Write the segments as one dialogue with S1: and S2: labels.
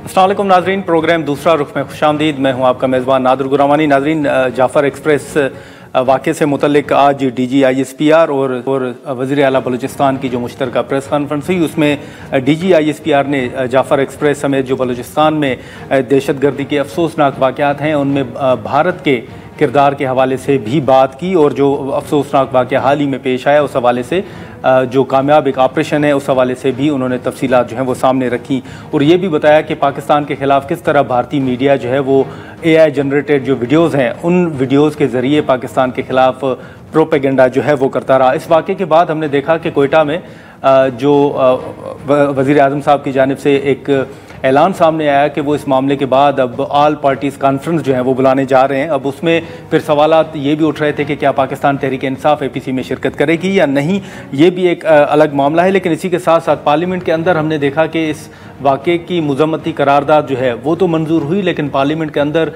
S1: अस्सलाम वालेकुम नाजरीन, प्रोग्राम दूसरा रुख में खुशामदीद। मैं हूं आपका मेज़बान नादिर गुरामानी। नाजरीन, जाफ़र एक्सप्रेस वाक़े से मुतल्लिक आज DG-ISPR और वज़ीर आला बलूचिस्तान की जो मुश्तरका प्रेस कॉन्फ्रेंस हुई, उसमें DG-ISPR ने जाफ़र एक्सप्रेस समेत जो बलूचिस्तान में दहशतगर्दी के अफसोसनाक वाक़यात हैं उनमें भारत के किरदार के हवाले से भी बात की, और जो अफसोसनाक वाक़या हाल ही में पेश आया उस हवाले से जो कामयाब एक ऑपरेशन है उस हवाले से भी उन्होंने तफसीलात जो हैं वो सामने रखी, और ये भी बताया कि पाकिस्तान के ख़िलाफ़ किस तरह भारतीय मीडिया जो है वो AI जनरेटेड जो वीडियोज़ हैं उन वीडियोज़ के ज़रिए पाकिस्तान के ख़िलाफ़ प्रोपेगेंडा जो है वो करता रहा। इस वाक़े के बाद हमने देखा कि कोयटा में जो वज़ीर आज़म साहब की जानिब से एक ऐलान सामने आया कि वो इस मामले के बाद अब ऑल पार्टीज़ कॉन्फ्रेंस जो है वो बुलाने जा रहे हैं। अब उसमें फिर सवालात ये भी उठ रहे थे कि क्या पाकिस्तान तहरीक इंसाफ APC में शिरकत करेगी या नहीं, ये भी एक अलग मामला है। लेकिन इसी के साथ साथ पार्लियामेंट के अंदर हमने देखा कि इस वाक़े की मुज़म्मती करारदाद जो है वो तो मंजूर हुई, लेकिन पार्लियामेंट के अंदर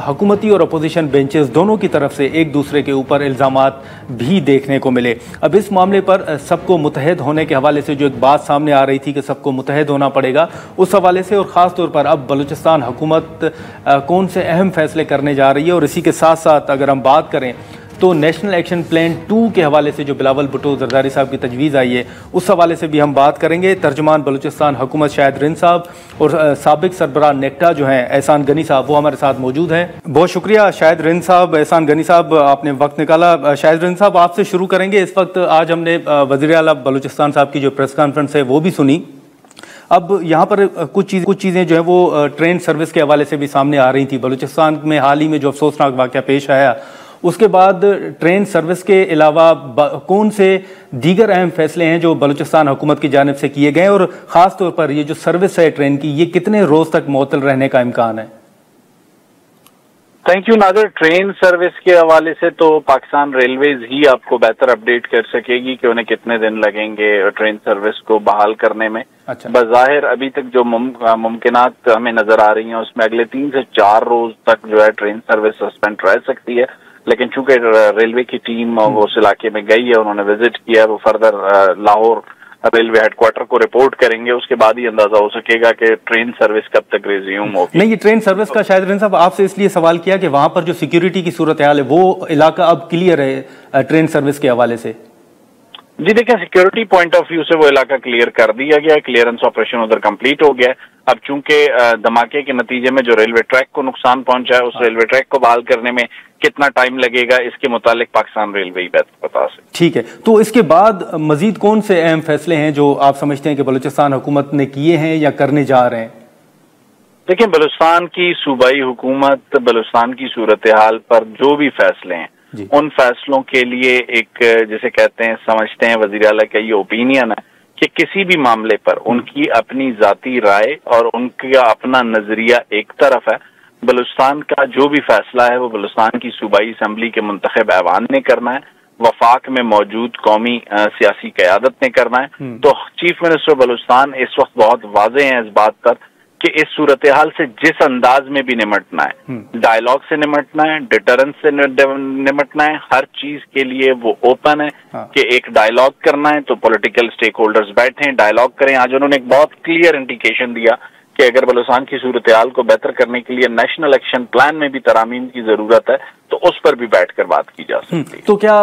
S1: हुकूमती और अपोजिशन बेंचेस दोनों की तरफ से एक दूसरे के ऊपर इल्ज़ामात भी देखने को मिले। अब इस मामले पर सबको मुतहद होने के हवाले से जो एक बात सामने आ रही थी कि सबको मुतहद होना पड़ेगा, उस हवाले से और ख़ास तौर पर अब बलूचिस्तान हुकूमत कौन से अहम फैसले करने जा रही है। और इसी के साथ साथ अगर हम बात करें तो नेशनल एक्शन प्लान 2 के हवाले से जो बिलावल भुट्टो जरदारी साहब की तजवीज़ आई है उस हवाले से भी हम बात करेंगे। तर्जुमान बलूचिस्तान हुकूमत शाहिद रिंद साहब और साबिक सरबराह नेक्टा जो हैं एहसान गनी साहब, वो हमारे साथ मौजूद हैं। बहुत शुक्रिया शाहिद रिंद साहब, एहसान गनी साहब, आपने वक्त निकाला। शाहिद रिंद साहब, आपसे शुरू करेंगे। इस वक्त आज हमने वज़ीर आला बलूचिस्तान साहब की जो प्रेस कॉन्फ्रेंस है वो भी सुनी। अब यहाँ पर कुछ चीज़ें जो है वो ट्रेन सर्विस के हवाले से भी सामने आ रही थी। बलूचिस्तान में हाल ही में जो अफसोसनाक वाक़या पेश आया, उसके बाद ट्रेन सर्विस के अलावा कौन से दीगर अहम फैसले हैं जो बलूचिस्तान हुकूमत की जानिब से किए गए, और ख़ास तौर पर ये जो सर्विस है ट्रेन की, ये कितने रोज़ तक मुअत्तल रहने का इम्कान है?
S2: Thank you Nadir. Train service के हवाले से तो पाकिस्तान रेलवेज ही आपको बेहतर अपडेट कर सकेगी कि उन्हें कितने दिन लगेंगे ट्रेन सर्विस को बहाल करने में।
S1: अच्छा।
S2: बज़ाहिर अभी तक जो मुमकिनात हमें नजर आ रही हैं उसमें अगले 3 से 4 रोज तक जो है ट्रेन सर्विस सस्पेंड रह सकती है, लेकिन चूंकि रेलवे की टीम उस इलाके में गई है, उन्होंने विजिट किया, वो फर्दर लाहौर रेलवे हेडक्वार्टर को रिपोर्ट करेंगे, उसके बाद ही अंदाजा हो सकेगा कि ट्रेन सर्विस कब तक रिज्यूम होगी।
S1: नहीं, ये ट्रेन सर्विस का शायद रिंद साहब आपसे इसलिए सवाल किया कि वहां पर जो सिक्योरिटी की सूरत हाल है वो इलाका अब क्लियर है ट्रेन सर्विस के हवाले से।
S2: जी देखिए, सिक्योरिटी पॉइंट ऑफ व्यू से वो इलाका क्लियर कर दिया गया, क्लियरेंस ऑपरेशन उधर कंप्लीट हो गया। अब चूंकि धमाके के नतीजे में जो रेलवे ट्रैक को नुकसान पहुंचा है, उस रेलवे ट्रैक को बहाल करने में कितना टाइम लगेगा इसके मुतालिक पाकिस्तान रेलवे ही बेहतर बता सकती।
S1: ठीक है, तो इसके बाद मजीद कौन से अहम फैसले हैं जो आप समझते हैं कि बलूचिस्तान हुकूमत ने किए हैं या करने जा रहे हैं?
S2: देखिए, बलूचिस्तान की सूबाई हुकूमत बलूचिस्तान की सूरत हाल पर जो भी फैसले हैं उन फैसलों के लिए एक जिसे कहते हैं समझते हैं वज़ीर आला का ये ओपिनियन है कि किसी भी मामले पर उनकी अपनी जाती राय और उनका अपना नजरिया एक तरफ है। बलूचिस्तान का जो भी फैसला है वो बलूचिस्तान की सूबाई असम्बली के मुंतखब ऐवान ने करना है, वफाक में मौजूद कौमी सियासी क़यादत ने करना है। तो चीफ मिनिस्टर बलूचिस्तान इस वक्त बहुत वाज़ेह हैं इस बात पर कि इस सूरत हाल से जिस अंदाज में भी निमटना है, डायलॉग से निमटना है, डिटरेंस से निमटना है, हर चीज के लिए वो ओपन है कि एक डायलॉग करना है तो पॉलिटिकल स्टेक होल्डर्स बैठें, डायलॉग करें। आज उन्होंने एक बहुत क्लियर इंडिकेशन दिया कि अगर बलूचिस्तान की सूरत हाल को बेहतर करने के लिए नेशनल एक्शन प्लान में भी तरामीम की जरूरत है तो उस पर भी बैठकर बात की जा सकती है।
S1: तो क्या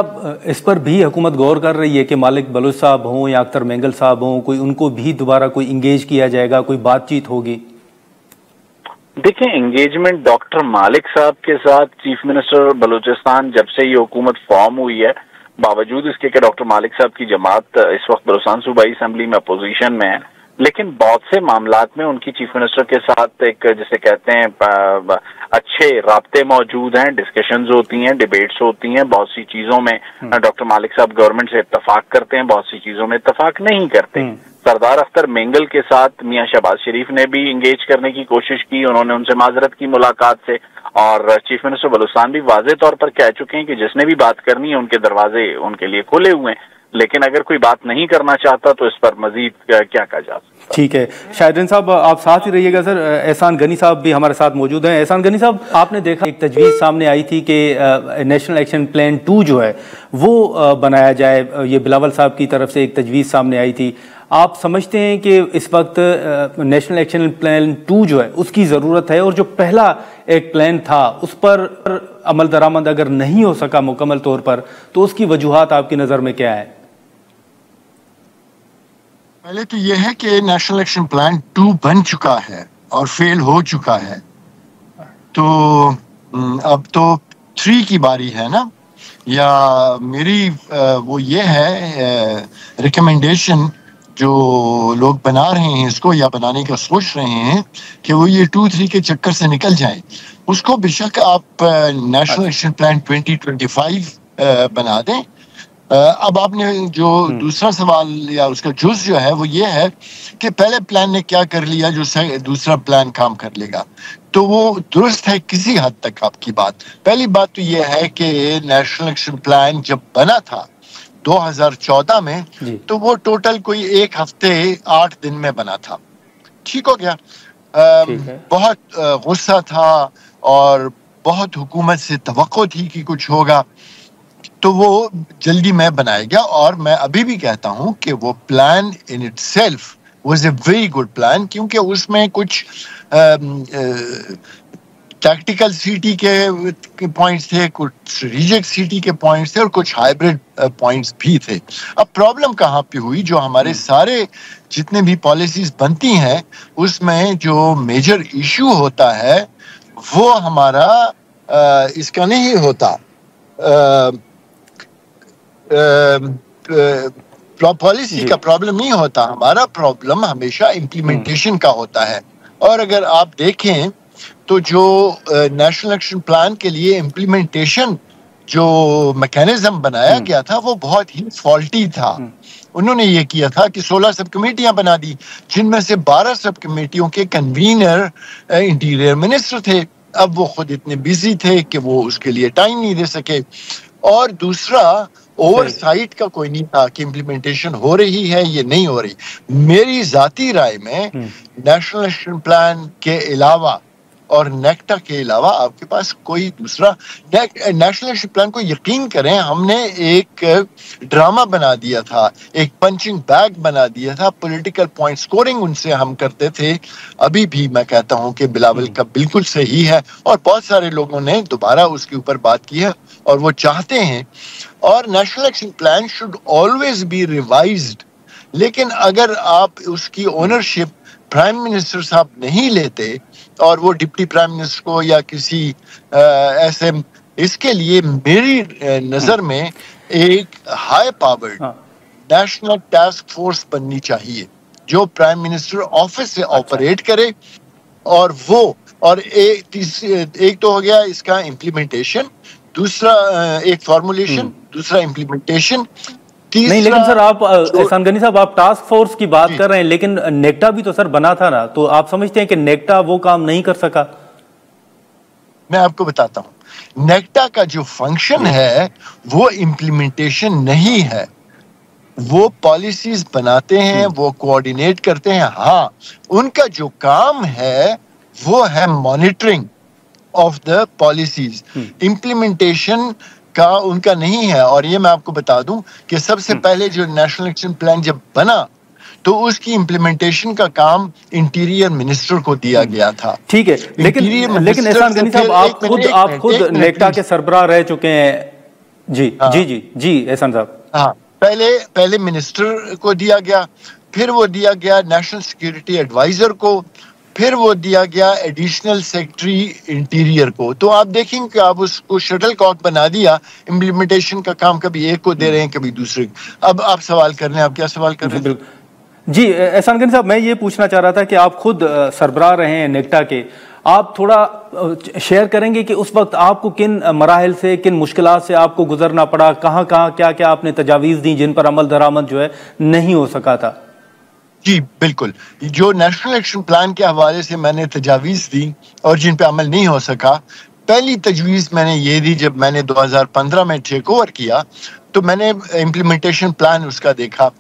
S1: इस पर भी हुकूमत गौर कर रही है कि मालिक बलूच साहब हों या अख्तर मेंगल साहब हों, कोई उनको भी दोबारा कोई इंगेज किया जाएगा, कोई बातचीत होगी?
S2: देखिए, एंगेजमेंट डॉक्टर मालिक साहब के साथ चीफ मिनिस्टर बलूचिस्तान जब से ये हुकूमत फॉर्म हुई है, बावजूद इसके कि डॉक्टर मालिक साहब की जमात इस वक्त बलूचिस्तान सूबाई असम्बली में अपोजिशन में है, लेकिन बहुत से मामलात में उनकी चीफ मिनिस्टर के साथ एक जिसे कहते हैं अच्छे राब्ते मौजूद हैं, डिस्कशंस होती हैं, डिबेट्स होती हैं। बहुत सी चीजों में डॉक्टर मालिक साहब गवर्नमेंट से इत्तफाक करते हैं, बहुत सी चीजों में इत्तफाक नहीं करते। सरदार अख्तर मेंगल के साथ मियां शहबाज शरीफ ने भी इंगेज करने की कोशिश की, उन्होंने उनसे माजरत की मुलाकात से, और चीफ मिनिस्टर बलूचिस्तान भी वाज़ेह तौर पर कह चुके हैं कि जिसने भी बात करनी है उनके दरवाजे उनके लिए खुले हुए हैं। लेकिन अगर कोई बात नहीं करना चाहता तो इस पर मजीद क्या कहा जा सकता।
S1: ठीक है, शाहिदीन साहब आप साथ ही रहिएगा। सर, एहसान गनी साहब भी हमारे साथ मौजूद हैं। एहसान गनी साहब, आपने देखा एक तजवीज़ सामने आई थी कि नेशनल एक्शन प्लान 2 जो है वो बनाया जाए, ये बिलावल साहब की तरफ से एक तजवीज़ सामने आई थी। आप समझते हैं कि इस वक्त नेशनल एक्शन प्लान 2 जो है उसकी ज़रूरत है, और जो पहला एक प्लान था उस पर अमल दरामद अगर नहीं हो सका मुकम्मल तौर पर, तो उसकी वजूहात आपकी नज़र में क्या है?
S3: पहले तो यह है कि नेशनल एक्शन प्लान 2 बन चुका है और फेल हो चुका है, तो अब तो 3 की बारी है ना। या मेरी वो ये है रिकमेंडेशन जो लोग बना रहे हैं इसको या बनाने का सोच रहे हैं कि वो ये 2-3 के चक्कर से निकल जाए। उसको बेशक आप नेशनल एक्शन प्लान 2025 बना दें। अब आपने जो दूसरा सवाल या उसका जुज़ जो है वो ये है कि पहले प्लान ने क्या कर लिया जो दूसरा प्लान काम कर लेगा, तो वो दुरुस्त है किसी हद तक आपकी बात। पहली बात तो ये है कि नेशनल एक्शन प्लान जब बना था 2014 में, तो वो टोटल कोई 1 हफ्ते 8 दिन में बना था। ठीक हो गया। बहुत गुस्सा था और बहुत हुकूमत से तवक्को थी कि कुछ होगा, तो वो जल्दी में बनाया गया। और मैं अभी भी कहता हूं कि वो plan in itself was a very good plan, क्योंकि उसमें कुछ टैक्टिकल सीटी के पॉइंट्स थे, कुछ स्ट्रेटेजिक सीटी के पॉइंट्स थे और कुछ हाइब्रिड पॉइंट्स भी थे। अब प्रॉब्लम कहाँ पे हुई, जो हमारे सारे जितने भी पॉलिसीज बनती हैं उसमें जो मेजर इशू होता है वो हमारा इसका नहीं होता, पॉलिसी का प्रॉब्लम नहीं होता। हमारा प्रॉब्लम हमेशा इम्प्लीमेंटेशन का होता है। और अगर आप देखें तो जो नेशनल एक्शन प्लान के लिए इम्प्लीमेंटेशन जो मैकेनिज्म बनाया गया था वो बहुत ही फॉल्टी था। उन्होंने ये किया था कि 16 सब कमेटियां बना दी, जिनमें से 12 सब कमेटियों के कन्वीनर इंटीरियर मिनिस्टर थे। अब वो खुद इतने बिजी थे कि वो उसके लिए टाइम नहीं दे सके। और दूसरा, ओवरसाइट का कोई नहीं था कि इम्प्लीमेंटेशन हो रही है ये नहीं हो रही। मेरी जाती राय में नेशनल एक्शन प्लान के अलावा और नेक्टा के अलावा आपके पास कोई दूसरा नेशनल एक्शन प्लान को यकीन करें, हमने एक ड्रामा बना दिया था, एक पंचिंग बैग बना दिया था। पॉलिटिकल पॉइंट स्कोरिंग उनसे हम करते थे। अभी भी मैं कहता हूं कि बिलावल का बिल्कुल सही है और बहुत सारे लोगों ने दोबारा उसके ऊपर बात की है और वो चाहते हैं। और national action plan should always be revised, लेकिन अगर आप उसकी ओनरशिप प्राइम मिनिस्टर साहब नहीं लेते और वो डिप्टी प्राइम मिनिस्टर को या किसी ऐसे, इसके लिए मेरी नजर में एक high powered national task force बननी चाहिए जो प्राइम मिनिस्टर ऑफिस से ऑपरेट करे। और वो और एक तो हो गया इसका इम्प्लीमेंटेशन, दूसरा एक फॉर्मुलेशन, दूसरा इम्प्लीमेंटेशन,
S1: नहीं। लेकिन सर आप एहसान गनी साहब, आप टास्क फोर्स की बात कर रहे हैं, लेकिन नेक्टा भी तो सर बना था ना, तो आप समझते हैं कि नेक्टा वो काम नहीं कर सका?
S3: मैं आपको बताता हूं, नेक्टा का जो फंक्शन है वो इम्प्लीमेंटेशन नहीं है। वो पॉलिसीज बनाते हैं, वो कोऑर्डिनेट करते हैं। हाँ, उनका जो काम है वो है monitoring of the policies. Implementation का उनका नहीं है। और ये मैं आपको बता दूं कि सबसे पहले जो नेशनल एक्शन प्लान जब बना तो उसकी इम्प्लीमेंटेशन का काम इंटीरियर मिनिस्टर को दिया गया था।
S1: ठीक है, लेकिन एहसान गनी साहब आप खुद नेक्टा के सरबराह रह चुके हैं। जी जी जी जी एहसान साहब।
S3: हाँ, पहले मिनिस्टर को दिया गया, फिर वो दिया गया नेशनल सिक्योरिटी एडवाइजर को, फिर वो दिया गया एडिशनल सेक्रेटरी इंटीरियर को। तो आप देखेंगे कि आप उसको शटल कॉक बना दिया। इम्प्लीमेंटेशन का काम कभी एक को दे रहे हैं कभी दूसरे। अब आप सवाल कर रहे हैं, आप क्या सवाल कर रहे हैं?
S1: जी एहसान गनी साहब, मैं ये पूछना चाह रहा था कि आप खुद सरबराह रहे हैं नेक्टा के, आप थोड़ा शेयर करेंगे कि उस वक्त आपको किन मराहिल से, किन मुश्किलात से आपको गुजरना पड़ा, कहाँ कहाँ क्या क्या आपने तजावीज़ दी जिन पर अमल दरामद जो है नहीं हो सका था?
S3: जी बिल्कुल, जो नेशनल एक्शन प्लान के हवाले से मैंने तजावीज़ दी और जिन पे अमल नहीं हो सका, पहली तजवीज़ मैंने ये दी जब मैंने 2015 में टेक ओवर किया, तो मैंने इम्प्लीमेंटेशन प्लान उसका देखा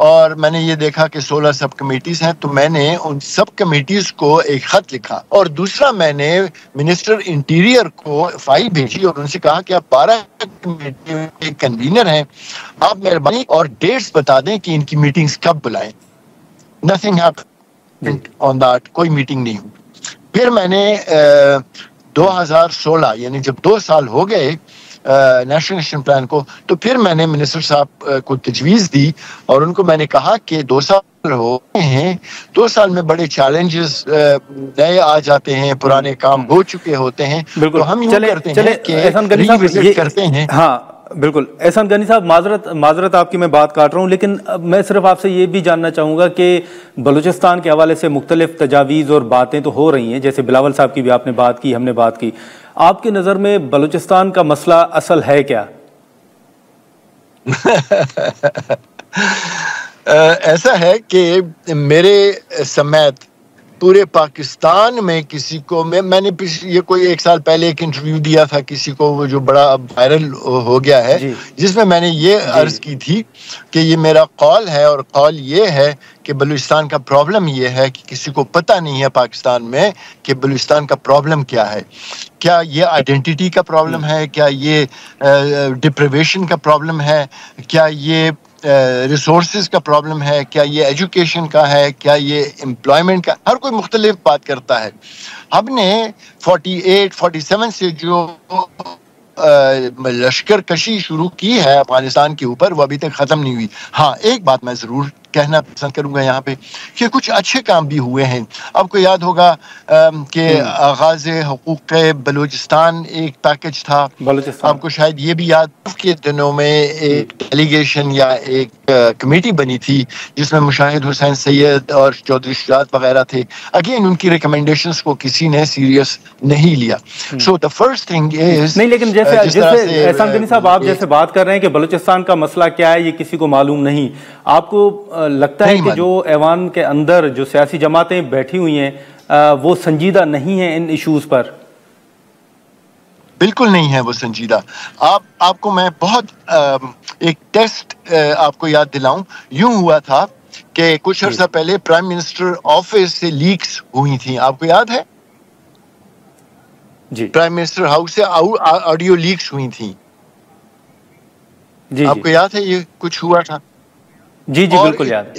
S3: और मैंने ये देखा कि 16 सब कमेटीज हैं, तो मैंने उन सब कमेटीज को एक खत लिखा और दूसरा मैंने मिनिस्टर इंटीरियर को फाइल भेजी और उनसे कहा कि आप 12 कमेटी के कन्वीनर हैं, आप मेहरबानी और डेट्स बता दें कि इनकी मीटिंग्स कब बुलाएं। नथिंग हैपेंड ऑन दैट, कोई मीटिंग नहीं हुई। फिर मैंने 2016 यानी जब 2 साल हो गए नेशनल एक्शन प्लान को, तो फिर मैंने मिनिस्टर साहब को तजवीज़ दी और उनको मैंने कहा कि 2 साल हो गए हैं, 2 साल में बड़े चैलेंजेस नए आ जाते हैं, पुराने काम हो चुके होते हैं, तो हम यूँ करते हैं कि रिविजिट करते हैं।
S1: हाँ बिल्कुल एहसान गनी साहब, माजरत आपकी मैं बात काट रहा हूँ, लेकिन मैं सिर्फ आपसे ये भी जानना चाहूँगा कि बलूचिस्तान के हवाले से मुख्तलिफ तजावीज़ और बातें तो हो रही हैं, जैसे बिलावल साहब की भी आपने बात की, हमने बात की। आपकी नज़र में बलूचिस्तान का मसला असल है क्या?
S3: ऐसा है कि मेरे समेत पूरे पाकिस्तान में किसी को मैंने ये कोई 1 साल पहले एक इंटरव्यू दिया था किसी को, वो जो बड़ा वायरल हो गया है, जिसमें मैंने ये अर्ज की थी कि ये मेरा कॉल है और कॉल ये है कि बलूचिस्तान का प्रॉब्लम ये है कि किसी को पता नहीं है पाकिस्तान में कि बलूचिस्तान का प्रॉब्लम क्या है। क्या ये आइडेंटिटी का प्रॉब्लम है, क्या ये डिप्रिवेशन का प्रॉब्लम है, क्या ये रिसोर्सेज का प्रॉब्लम है, क्या ये एजुकेशन का है, क्या ये एम्प्लॉयमेंट का, हर कोई मुख्तलिफ बात करता है। हमने 48-47 से जो लश्कर कशी शुरू की है अफगानिस्तान के ऊपर, वो अभी तक ख़त्म नहीं हुई। हाँ, एक बात मैं ज़रूर कहना पसंद करूंगा यहाँ पे कि कुछ अच्छे काम भी हुए हैं। आपको याद होगा कि आगाज़ हुकूक़ बलूचिस्तान एक पैकेज था, आपको शायद ये भी याद के दिनों में एक डेलीगेशन या एक कमेटी बनी थी जिसमें मुशाहिद हुसैन सैयद और चौधरी शुजात वगैरह थे। अगेन उनकी रिकमेंडेशंस को किसी ने सीरियस नहीं लिया। So the first thing is
S1: नहीं, लेकिन जैसे एहसान गनी साहब आप जैसे बात कर रहे हैं कि बलूचिस्तान का मसला क्या है ये किसी को मालूम नहीं, आपको लगता है कि जो ऐवान के अंदर जो सियासी जमातें बैठी हुई हैं वो संजीदा नहीं है इन इश्यूज पर?
S3: बिल्कुल नहीं है वो संजीदा। आपको मैं बहुत एक टेस्ट आपको याद दिलाऊं। यूं हुआ था कि कुछ अर्सा पहले प्राइम मिनिस्टर ऑफिस से लीक्स हुई थी, आपको याद है?
S1: जी,
S3: प्राइम मिनिस्टर हाउस से ऑडियो लीक्स हुई थी।
S1: जी,
S3: आपको याद है ये कुछ हुआ था?
S1: जी जी बिल्कुल याद।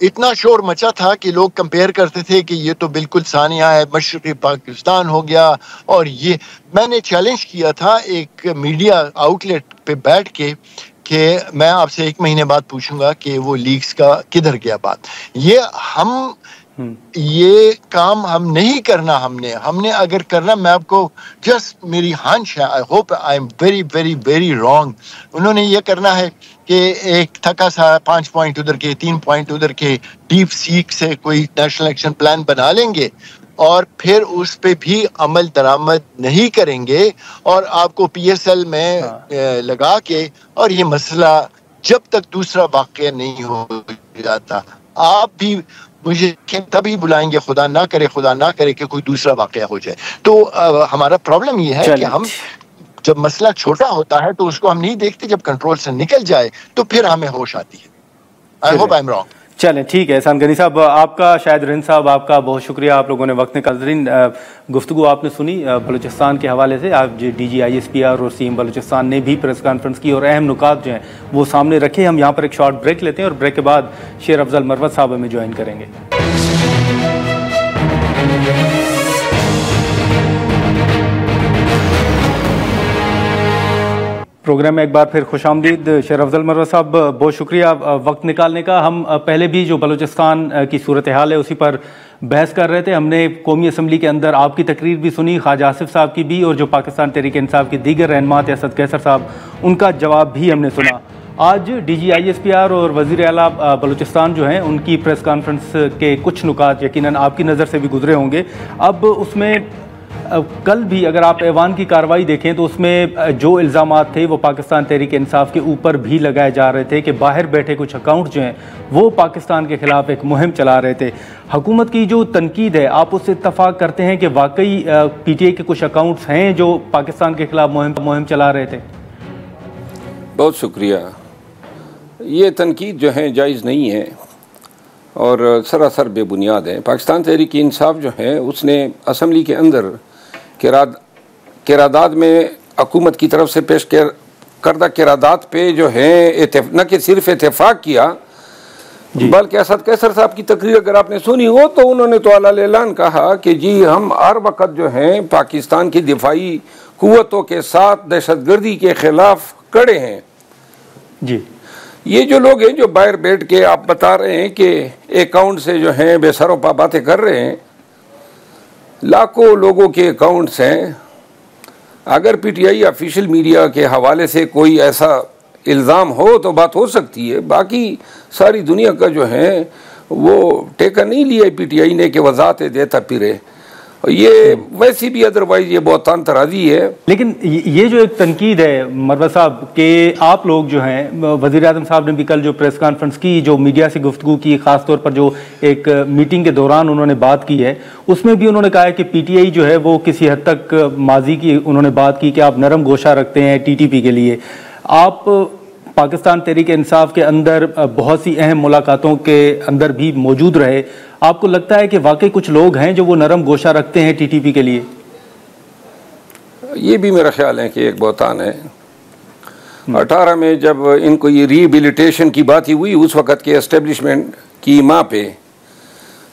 S3: इतना शोर मचा था कि लोग कंपेयर करते थे कि ये तो बिल्कुल सानिया है, मशरक़ी पाकिस्तान हो गया। और ये मैंने चैलेंज किया था एक मीडिया आउटलेट पे बैठ के कि मैं आपसे 1 महीने बाद पूछूंगा कि वो लीक्स का किधर गया बात। ये काम हम नहीं करना। हमने अगर करना, मैं आपको जस्ट मेरी हंच है, I hope I am very very very wrong. उन्होंने ये करना है कि एक थका सा 5 पॉइंट उधर के 3 पॉइंट उधर के डीप सीक से कोई नेशनल एक्शन प्लान बना लेंगे और फिर उस पे भी अमल दरामद नहीं करेंगे और आपको PSL में लगा के, और ये मसला जब तक दूसरा वाक़या नहीं हो जाता, आप भी मुझे तभी बुलाएंगे, खुदा ना करे कि कोई दूसरा वाक़या हो जाए। तो हमारा प्रॉब्लम ये है कि हम जब मसला छोटा होता है तो उसको हम नहीं देखते, जब कंट्रोल से निकल जाए तो फिर हमें होश आती है। I hope I am wrong.
S1: चलें ठीक है एहसान गनी साहब, आपका शायद रिंद साहब आपका बहुत शुक्रिया, आप लोगों ने वक्त निकाल। गुफ्तगू आपने सुनी बलूचिस्तान के हवाले से। आज DG ISPR और CM बलूचिस्तान ने भी प्रेस कॉन्फ्रेंस की और अहम नुकात जो हैं वो सामने रखे। हम यहाँ पर एक शॉर्ट ब्रेक लेते हैं और ब्रेक के बाद शेर अफजल मरवत साहब हमें ज्वाइन करेंगे। प्रोग्राम में एक बार फिर खुशामदीद। शेर अफजल मरवत साहब बहुत शुक्रिया वक्त निकालने का। हम पहले भी जो बलूचिस्तान की सूरत हाल है उसी पर बहस कर रहे थे। हमने कौमी असम्बली के अंदर आपकी तकरीर भी सुनी, ख्वाजा आसिफ साहब की भी, और जो पाकिस्तान तहरीक इंसाफ की दीगर रहनुमा थे असद कैसर साहब, उनका जवाब भी हमने सुना। आज DG ISPR और वज़ीर आला बलूचिस्तान जो हैं उनकी प्रेस कॉन्फ्रेंस के कुछ नुकात यकीनन आपकी नज़र से भी गुजरे होंगे। अब उसमें कल भी अगर आप ऐवान की कार्रवाई देखें तो उसमें जो इल्ज़ामात थे वो पाकिस्तान तहरीक इंसाफ के ऊपर भी लगाए जा रहे थे कि बाहर बैठे कुछ अकाउंट जो हैं वो पाकिस्तान के ख़िलाफ़ एक मुहिम चला रहे थे। हुकूमत की जो तनकीद है, आप उससे इत्तफ़ाक़ करते हैं कि वाकई PTI के कुछ अकाउंट्स हैं जो पाकिस्तान के ख़िलाफ़ मुहिम चला रहे थे?
S4: बहुत शुक्रिया। ये तनकीद जो है जायज़ नहीं है और सरासर बेबुनियाद है। पाकिस्तान तहरीक इंसाफ जो है उसने असम्बली के अंदर किरादाद में हुकूमत की तरफ से पेश करदा किरादात पे जो है न कि सिर्फ इत्तेफाक किया, बल्कि असद कैसर साहब की तकरीर अगर आपने सुनी हो तो उन्होंने तो अलान कहा कि जी हम हर वक्त जो है पाकिस्तान की दिफाई कुव्वतों के साथ दहशतगर्दी के खिलाफ खड़े हैं। जी, ये जो लोग हैं जो बाहर बैठ के आप बता रहे हैं कि अकाउंट से जो हैं बेसरोपा बातें कर रहे हैं, लाखों लोगों के अकाउंट्स हैं। अगर पीटीआई ऑफिशियल मीडिया के हवाले से कोई ऐसा इल्ज़ाम हो तो बात हो सकती है, बाकी सारी दुनिया का जो है वो टेका नहीं लिया पीटीआई ने कि वजाहतें देता फिरे। ये वैसी भी अदरवाइज ये बहुत तराजी है।
S1: लेकिन ये जो एक तनकीद है मरवा साहब कि आप लोग जो हैं, वज़ीर आज़म साहब ने भी कल जो प्रेस कॉन्फ्रेंस की, जो मीडिया से गुफ्तगू की, ख़ास तौर पर जो एक मीटिंग के दौरान उन्होंने बात की है, उसमें भी उन्होंने कहा है कि पीटीआई जो है वो किसी हद तक माजी की उन्होंने बात की कि आप नरम गोशा रखते हैं टीटीपी के लिए। आप पाकिस्तान तहरीक इंसाफ के अंदर बहुत सी अहम मुलाकातों के अंदर भी मौजूद रहे, आपको लगता है कि वाकई कुछ लोग हैं जो वो नरम गोशा रखते हैं टीटीपी के लिए?
S4: ये भी मेरा ख्याल है कि एक बहतान है। 18 में जब इनको ये रिहेबिलिटेशन की बात ही हुई, उस वक़्त के एस्टेब्लिशमेंट की माँ पे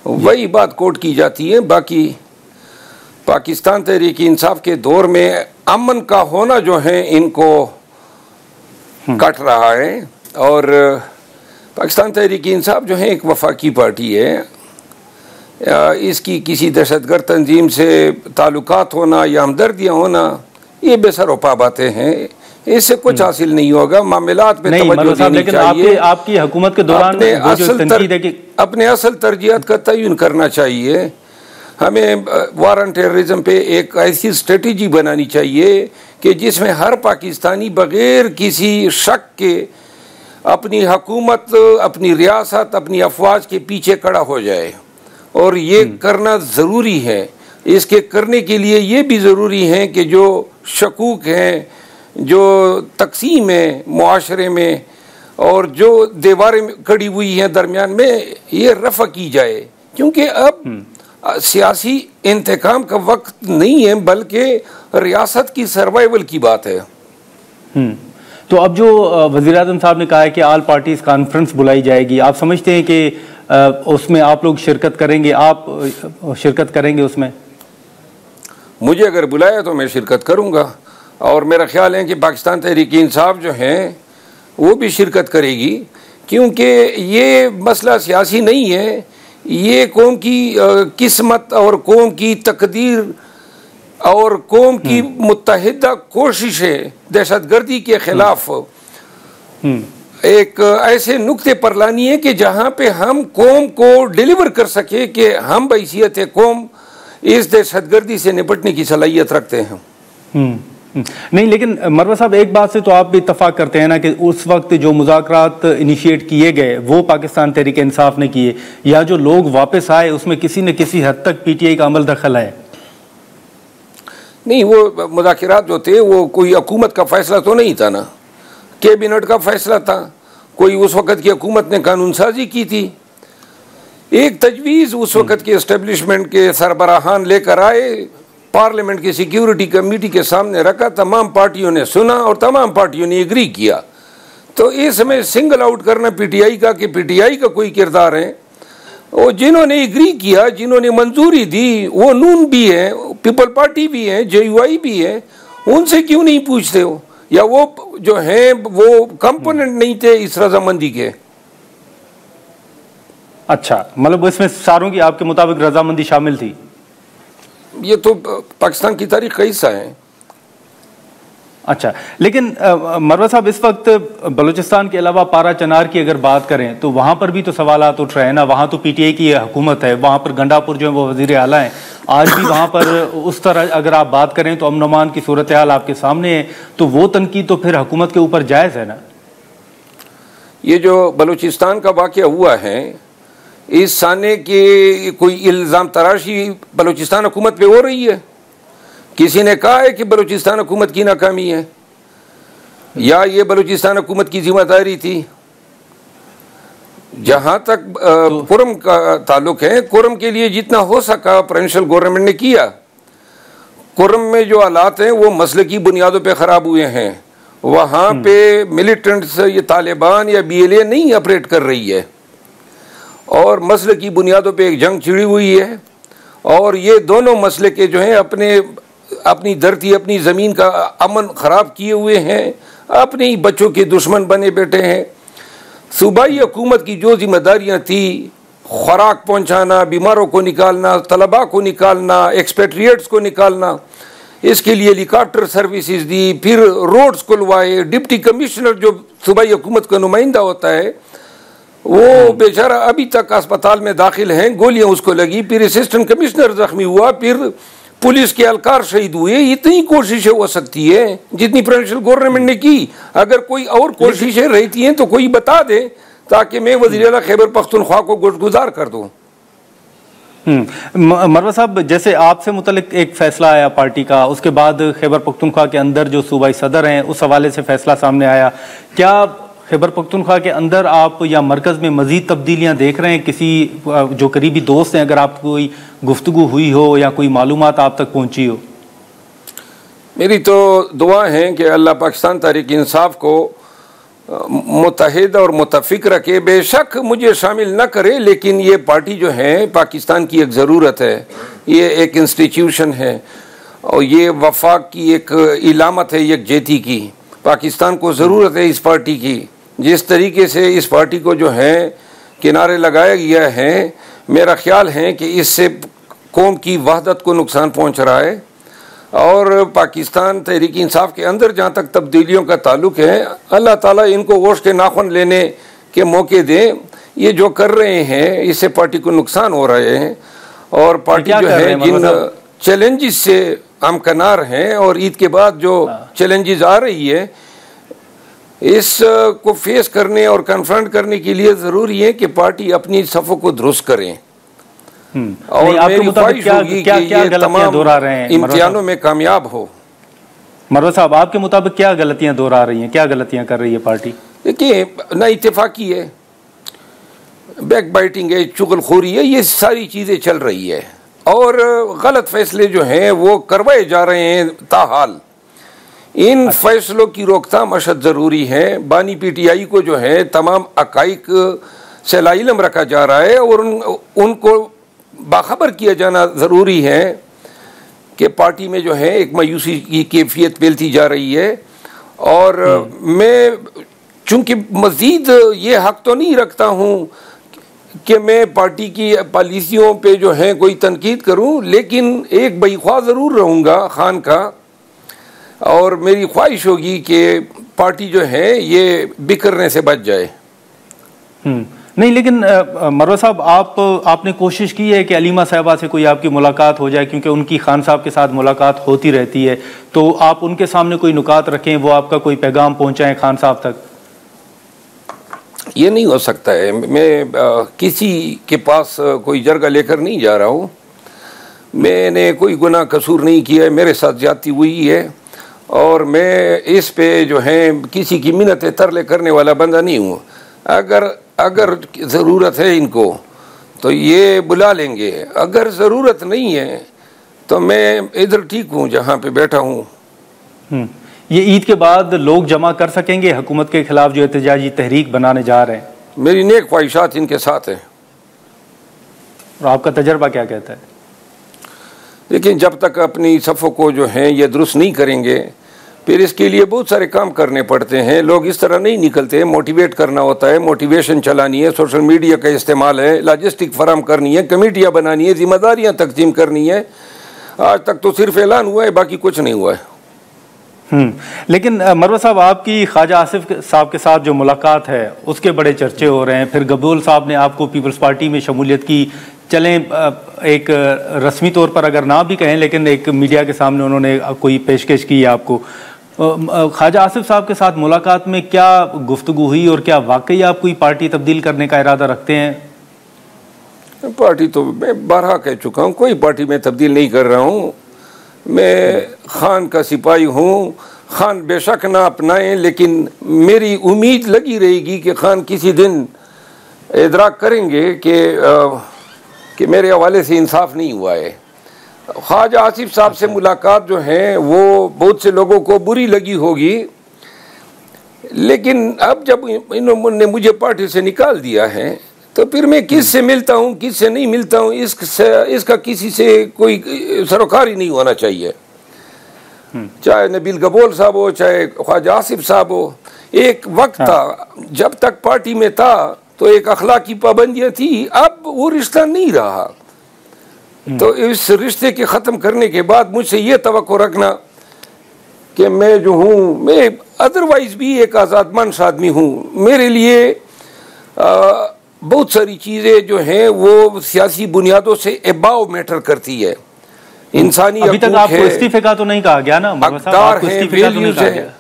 S4: वही बात कोट की जाती है। बाकी पाकिस्तान तहरीक इंसाफ के दौर में अमन का होना जो है इनको कट रहा है। और पाकिस्तान तहरीक इंसाफ जो है एक वफाकी पार्टी है, इसकी किसी दहशतगर्द तंजीम से ताल्लुकात होना या हमदर्दियाँ होना ये बेसरोपा बातें हैं, इससे कुछ हासिल नहीं होगा। मामलात पे तवज्जो देनी चाहिए।
S1: आपकी हुकूमत के दौरान
S4: अपने असल तरजीहात का तयन करना चाहिए। हमें वार ऑन टेररिज्म पे एक ऐसी स्ट्रेटजी बनानी चाहिए कि जिसमें हर पाकिस्तानी बग़ैर किसी शक के अपनी हुकूमत, अपनी रियासत, अपनी अफवाज के पीछे खड़ा हो जाए। और ये करना ज़रूरी है। इसके करने के लिए ये भी ज़रूरी है कि जो शकूक हैं, जो तकसीम है मुआशरे में और जो दीवारें खड़ी हुई हैं दरमियान में, ये रफ़ा की जाए। क्योंकि अब सियासी इंतकाम का वक्त नहीं है, बल्कि रियासत की सर्वाइवल की बात है।
S1: तो अब जो वज़ीर आज़म साहब ने कहा है कि ऑल पार्टीज कॉन्फ्रेंस बुलाई जाएगी, आप समझते हैं कि उसमें आप लोग शिरकत करेंगे? आप शिरकत करेंगे उसमें?
S4: मुझे अगर बुलाया तो मैं शिरकत करूंगा और मेरा ख्याल है कि पाकिस्तान तहरीक इंसाफ जो है वो भी शिरकत करेगी, क्योंकि ये मसला सियासी नहीं है, ये कौम की किस्मत और कौम की तकदीर और कौम की मुत्तहिदा कोशिश है दहशतगर्दी के खिलाफ एक ऐसे नुक्ते पर लानी है कि जहाँ पे हम कौम को डिलीवर कर सके कि हम बहैसियत कौम इस दहशतगर्दी से निपटने की सलाहियत रखते हैं।
S1: नहीं, लेकिन मरवा साहब एक बात से तो आप भी इत्तफाक करते हैं ना कि उस वक्त जो मुज़ाकरात इनिशिएट किए गए वो पाकिस्तान तहरीक इंसाफ ने किए, या जो लोग वापस आए उसमें किसी न किसी हद तक पीटीआई का अमल दखल है?
S4: नहीं, वो मुज़ाकरात जो थे वो कोई हुकूमत का फैसला तो नहीं था ना, कैबिनेट का फैसला था। कोई उस वक़्त की हुकूमत ने कानून साजी की थी, एक तजवीज़ उस वक़्त के एस्टेब्लिशमेंट के सरबराहान लेकर आए, पार्लियामेंट की सिक्योरिटी कमेटी के सामने रखा, तमाम पार्टियों ने सुना और तमाम पार्टियों ने एग्री किया। तो इस समय सिंगल आउट करना पीटीआई का कि पीटीआई का कोई किरदार है, और जिन्होंने एग्री किया, जिन्होंने मंजूरी दी, वो नून भी है, पीपल पार्टी भी है, जेयूआई भी है, उनसे क्यों नहीं पूछते हो? या वो जो है वो कंपोनेंट नहीं थे इस रजामंदी के?
S1: अच्छा, मतलब इसमें सारों की आपके मुताबिक रजामंदी शामिल थी?
S4: ये तो पाकिस्तान की तारीख का हिस्सा है।
S1: अच्छा, लेकिन मरवा साहब इस वक्त बलूचिस्तान के अलावा पारा चनार की अगर बात करें तो वहाँ पर भी तो सवालात उठ रहे हैं ना। वहाँ तो पीटीआई की हुकूमत है, वहाँ पर गंडापुर जो है वो वजीर आला हैं। आज भी वहाँ पर उस तरह अगर आप बात करें तो अमन अमान की सूरत हाल आपके सामने है, तो वो तनकीद तो फिर हुकूमत के ऊपर जायज़ है ना?
S4: ये जो बलूचिस्तान का वाक़या हुआ है, इस साने के कोई इल्ज़ाम तराशी बलूचिस्तान हुकूमत पे हो रही है? किसी ने कहा है कि बलूचिस्तान हुकूमत की नाकामी है? या ये बलूचिस्तान हुकूमत की जिम्मेदारी थी? जहां तक कुरम का ताल्लुक है, कुरम के लिए जितना हो सका प्रोविंशियल गवर्नमेंट ने किया। कुरम में जो हालात हैं वो मसले की बुनियादों पे ख़राब हुए हैं। वहाँ पे मिलिटेंट्स, ये तालिबान या BLA नहीं ऑपरेट कर रही है और मसले की बुनियादों पे एक जंग छिड़ी हुई है और ये दोनों मसले के जो हैं अपनी धरती, अपनी ज़मीन का अमन ख़राब किए हुए हैं, अपने ही बच्चों के दुश्मन बने बैठे हैं। सूबाई हुकूमत की जो जिम्मेदारियाँ थी, खुराक पहुँचाना, बीमारों को निकालना, तलबा को निकालना, एक्सपेट्रिएट्स को निकालना, इसके लिए हेलीकॉप्टर सर्विसेज दी, फिर रोड्स खुलवाए। डिप्टी कमिश्नर जो सूबाई हुकूमत का नुमाइंदा होता है वो बेचारा अभी तक अस्पताल में दाखिल हैं, गोलियां उसको लगी, फिर असिस्टेंट कमिश्नर जख्मी हुआ, फिर पुलिस के एहलकार शहीद हुए। इतनी कोशिशें हो सकती है जितनी प्रोविंशियल गवर्नमेंट ने की। अगर कोई और कोशिशें रहती हैं तो कोई बता दे ताकि मैं वज़ीर-ए-आला खैबर पख्तूनख्वा को गुज़ार कर दूँ।
S1: मरवा साहब, जैसे आपसे मुतल्लिक एक फैसला आया पार्टी का, उसके बाद खैबर पख्तूनख्वा के अंदर जो सूबाई सदर हैं उस हवाले से फैसला सामने आया, क्या खैबर पख्तूनख्वा के अंदर आप या मरकज़ में मज़ीद तब्दीलियाँ देख रहे हैं? किसी जो करीबी दोस्त हैं, अगर आपको कोई गुफ्तगू हुई हो या कोई मालूमात आप तक पहुँची हो?
S4: मेरी तो दुआ है कि अल्लाह पाकिस्तान तहरीक इंसाफ को मुत्तहिद और मुतफिक रखे। बेशक मुझे शामिल न करे, लेकिन ये पार्टी जो है पाकिस्तान की एक ज़रूरत है, ये एक इंस्टीट्यूशन है और ये वफाक की एक इलामत है यकजहती की। पाकिस्तान को ज़रूरत है इस पार्टी की। जिस तरीके से इस पार्टी को जो है किनारे लगाया गया है, मेरा ख्याल है कि इससे कौम की वहदत को नुकसान पहुँच रहा है। और पाकिस्तान तहरीक इंसाफ के अंदर जहाँ तक तब्दीलियों का ताल्लुक है, अल्लाह ताला इनको गोश्त के नाखून लेने के मौके दें। ये जो कर रहे हैं इससे पार्टी को नुकसान हो रहे हैं और पार्टी जो है जिन चैलेंजेस से हम कनार हैं और ईद के बाद जो चैलेंजेस आ रही है, इस को फेस करने और कन्फ्रंट करने के लिए ज़रूरी है कि पार्टी अपनी सफ़ों को दुरुस्त करें। और मेरी ख्वाहिश होगी कि ये तमाम इम्तिहानों में कामयाब हो।
S1: मरवा साहब, आपके मुताबिक क्या गलतियां दोहरा रही हैं, क्या गलतियां कर रही है पार्टी?
S4: देखिए, ना इत्तेफाकी है, बैक बाइटिंग है, चुगलखोरी है, ये सारी चीज़ें चल रही है और गलत फैसले जो हैं वो करवाए जा रहे हैं। ताहाल इन फैसलों की रोकथाम अशद ज़रूरी है। बानी PTI को जो है तमाम अकाइक से लाइलम रखा जा रहा है और उनको बाखबर किया जाना ज़रूरी है कि पार्टी में जो है एक मायूसी की कैफियत फैलती जा रही है। और मैं चूँकि मज़ीद ये हक़ तो नहीं रखता हूँ कि मैं पार्टी की पॉलिसियों पे जो है कोई तनकीद करूँ, लेकिन एक बईख्वाह ज़रूर रहूँगा खान का और मेरी ख्वाहिश होगी कि पार्टी जो है ये बिखरने से बच जाए।
S1: नहीं, लेकिन मरवा साहब, आपने कोशिश की है कि अलीमा साहिबा से कोई आपकी मुलाकात हो जाए, क्योंकि उनकी खान साहब के साथ मुलाकात होती रहती है, तो आप उनके सामने कोई नुकात रखें, वो आपका कोई पैगाम पहुंचाएं खान साहब तक?
S4: ये नहीं हो सकता है। मैं किसी के पास कोई जरगा लेकर नहीं जा रहा हूँ। मैंने कोई गुनाह कसूर नहीं किया है, मेरे साथ ज्यादती हुई है और मैं इस पे जो है किसी की मिन्नतें तरले करने वाला बंदा नहीं हूँ। अगर ज़रूरत है इनको तो ये बुला लेंगे, अगर ज़रूरत नहीं है तो मैं इधर ठीक हूँ जहाँ पे बैठा हूँ।
S1: ये ईद के बाद लोग जमा कर सकेंगे हुकूमत के खिलाफ जो एहतजाजी तहरीक बनाने जा रहे हैं?
S4: मेरी नेक ख्वाहिशात इनके साथ है।
S1: और आपका तजर्बा क्या कहता है?
S4: लेकिन जब तक अपनी सफ़ों को जो है ये दुरुस्त नहीं करेंगे, फिर इसके लिए बहुत सारे काम करने पड़ते हैं। लोग इस तरह नहीं निकलते हैं, मोटिवेट करना होता है, मोटिवेशन चलानी है, सोशल मीडिया का इस्तेमाल है, लॉजिस्टिक फराम करनी है, कमेटियाँ बनानी है, जिम्मेदारियाँ तकसीम करनी है। आज तक तो सिर्फ ऐलान हुआ है, बाकी कुछ नहीं हुआ है।
S1: लेकिन मरवा साहब, आपकी ख्वाजा आसिफ साहब के साथ जो मुलाकात है उसके बड़े चर्चे हो रहे हैं। फिर गबूल साहब ने आपको पीपल्स पार्टी में शमूलियत की, चलें एक रस्मी तौर पर अगर ना भी कहें, लेकिन एक मीडिया के सामने उन्होंने कोई पेशकश की है आपको। ख्वाजा आसिफ साहब के साथ मुलाकात में क्या गुफ्तगू हुई और क्या वाकई आप कोई पार्टी तब्दील करने का इरादा रखते हैं?
S4: पार्टी तो मैं बारहा कह चुका हूँ, कोई पार्टी में तब्दील नहीं कर रहा हूँ। मैं खान का सिपाही हूँ, खान बेशक ना अपनाएं, लेकिन मेरी उम्मीद लगी रहेगी कि खान किसी दिन इदराक करेंगे कि मेरे हवाले से इंसाफ नहीं हुआ है। ख्वाजा आसिफ साहब से मुलाकात जो है वो बहुत से लोगों को बुरी लगी होगी, लेकिन अब जब इन्होंने मुझे पार्टी से निकाल दिया है तो फिर मैं किससे मिलता हूँ किससे नहीं मिलता हूँ, इसका किसी से कोई सरोकार ही नहीं होना चाहिए। चाहे नबील गबोल साहब हो, चाहे ख्वाजा आसिफ साहब हो। एक वक्त था जब तक पार्टी में था तो एक अखलाकी पाबंदियाँ थी, अब वो रिश्ता नहीं रहा। तो इस रिश्ते के ख़त्म करने के बाद मुझसे ये तवक्को रखना कि मैं जो हूँ, मैं अदरवाइज़ भी एक आज़ादमंद आदमी हूँ। मेरे लिए बहुत सारी चीज़ें जो हैं वो सियासी बुनियादों से अबाव मैटर करती है। इंसानी
S1: अभी तक आपको इस्तीफे का तो नहीं कहा गया ना,
S4: अक़दार है, वैल्यूज़ है।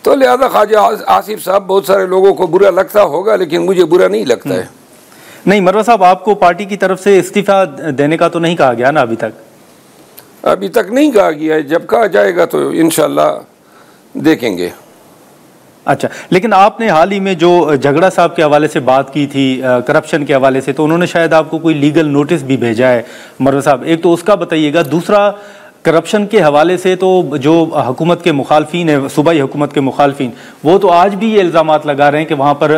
S4: तो लिहाजा ख्वाजा आसिफ साहब बहुत सारे लोगों को बुरा लगता होगा, लेकिन मुझे बुरा नहीं लगता है।
S1: नहीं मरवा साहब, आपको पार्टी की तरफ से इस्तीफा देने का तो नहीं कहा गया ना अभी तक?
S4: अभी तक नहीं कहा गया है, जब कहा जाएगा तो इंशाल्लाह देखेंगे।
S1: अच्छा, लेकिन आपने हाल ही में जो झगड़ा साहब के हवाले से बात की थी, करप्शन के हवाले से, तो उन्होंने शायद आपको कोई लीगल नोटिस भी भेजा है मरवा साहब, एक तो उसका बताइएगा। दूसरा, करप्शन के हवाले से तो जो हुकूमत के मुखालफिन है, सूबाई हुकूमत के मुखालफिन, वो तो आज भी ये इल्ज़ामात लगा रहे हैं कि वहाँ पर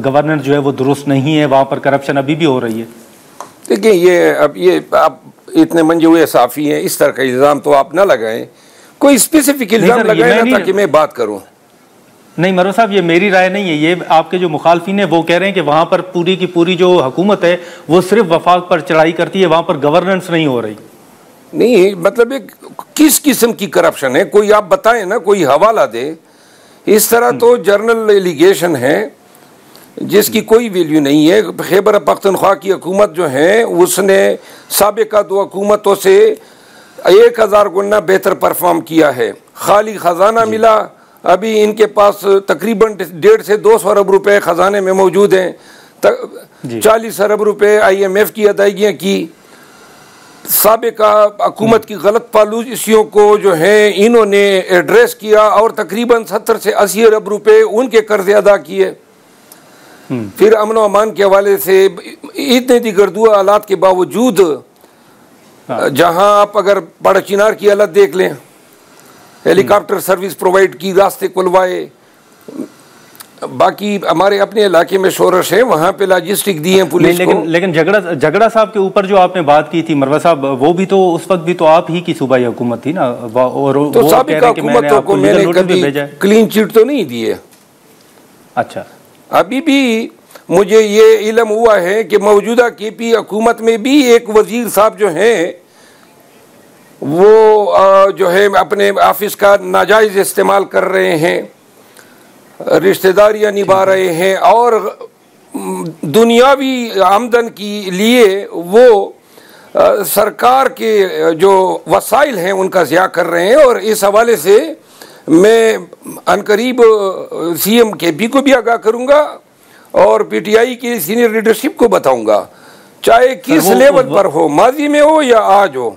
S1: गवर्नर जो है वो दुरुस्त नहीं है, वहाँ पर करप्शन अभी भी हो रही है।
S4: देखिए, ये आप इतने मंजे हुए साफ़ी हैं, इस तरह का इल्ज़ाम तो आप ना लगाएं, कोई स्पेसिफिक इल्ज़ाम लगाएं ना ताकि मैं बात करूँ।
S1: नहीं मरवा साहब, ये मेरी राय नहीं है, ये आपके जो मुखालफिन है वो कह रहे हैं कि वहाँ पर पूरी की पूरी जो हुकूमत है वो सिर्फ वफाक पर चढ़ाई करती है, वहाँ पर गवर्नेंस नहीं हो रही।
S4: नहीं, मतलब एक किस किस्म की करप्शन है, कोई आप बताएं ना, कोई हवाला दे। इस तरह तो जर्नल एलिगेशन है जिसकी कोई वैल्यू नहीं है। खैबर पख्तनख्वा की हुकूमत जो है उसने साबिका 2 हुकूमतों से 1000 गुना बेहतर परफॉर्म किया है। खाली ख़जाना मिला, अभी इनके पास तकरीबन 1.5 से 200 अरब रुपए ख़जाने में मौजूद हैं। 40 अरब रुपए IMF की अदायगियाँ की। साबिका हुकूमत की गलत पॉलिसियों को जो है इन्होंने एड्रेस किया और तकरीबन 70 से 80 अरब रुपए उनके कर्जे अदा किए। फिर अमन व अमान के हवाले से इतने दिगर दुआ हालात के बावजूद, जहां आप अगर बड़ा चिनार की हालत देख लें, हेलीकॉप्टर सर्विस प्रोवाइड की, रास्ते खुलवाए, बाकी हमारे अपने इलाके में शोरश है, वहाँ पे लॉजिस्टिक दी है पुलिस को।
S1: लेकिन झगड़ा साहब के ऊपर जो आपने बात की थी मरवा साहब, वो भी तो उस वक्त भी तो आप ही की सूबाई हुकूमत थी ना, और
S4: तो साबिका हुकूमतों को मैंने कभी क्लीन चिट तो नहीं दी है।
S1: अच्छा,
S4: अभी भी मुझे ये इल्म हुआ है कि मौजूदा KP हुकूमत में भी एक वजीर साहब जो हैं वो जो है अपने ऑफिस का नाजायज़ इस्तेमाल कर रहे हैं, रिश्तेदारियां निभा रहे हैं और दुनियावी आमदन के लिए वो सरकार के जो वसाइल हैं उनका ज़िया कर रहे हैं। और इस हवाले से मैं अनकरीब CM KP को भी आगाह करूंगा और PTI की सीनियर लीडरशिप को बताऊंगा, चाहे किस लेवल पर हो, माजी में हो या आज हो।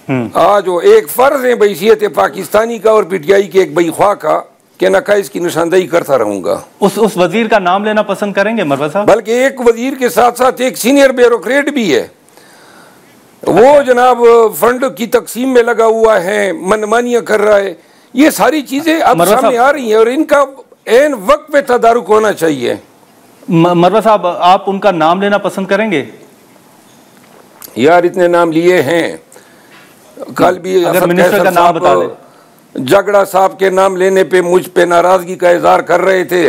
S4: आज हो एक फ़र्ज है बैसियत पाकिस्तानी का और PTI के एक बईख्वाह का कि नकाइज की निशानदेही करता रहूंगा।
S1: उस वजीर का नाम लेना पसंद करेंगे मरवा साहब?
S4: बल्कि एक वजीर के साथ साथ एक सीनियर ब्यूरोक्रेट भी है, वो जनाब फंड की तकसीम में लगा हुआ है, मनमानियां कर रहा है। ये सारी चीजें अब सामने आ रही हैं और इनका एन वक्त पे तदारुक होना चाहिए।
S1: मरवा साहब, आप उनका नाम लेना पसंद करेंगे?
S4: यार इतने नाम लिए हैं, कल भी
S1: अगर मिनिस्टर का नाम बता दें।
S4: झगड़ा साहब के नाम लेने पे मुझ पे नाराजगी का इजहार कर रहे थे।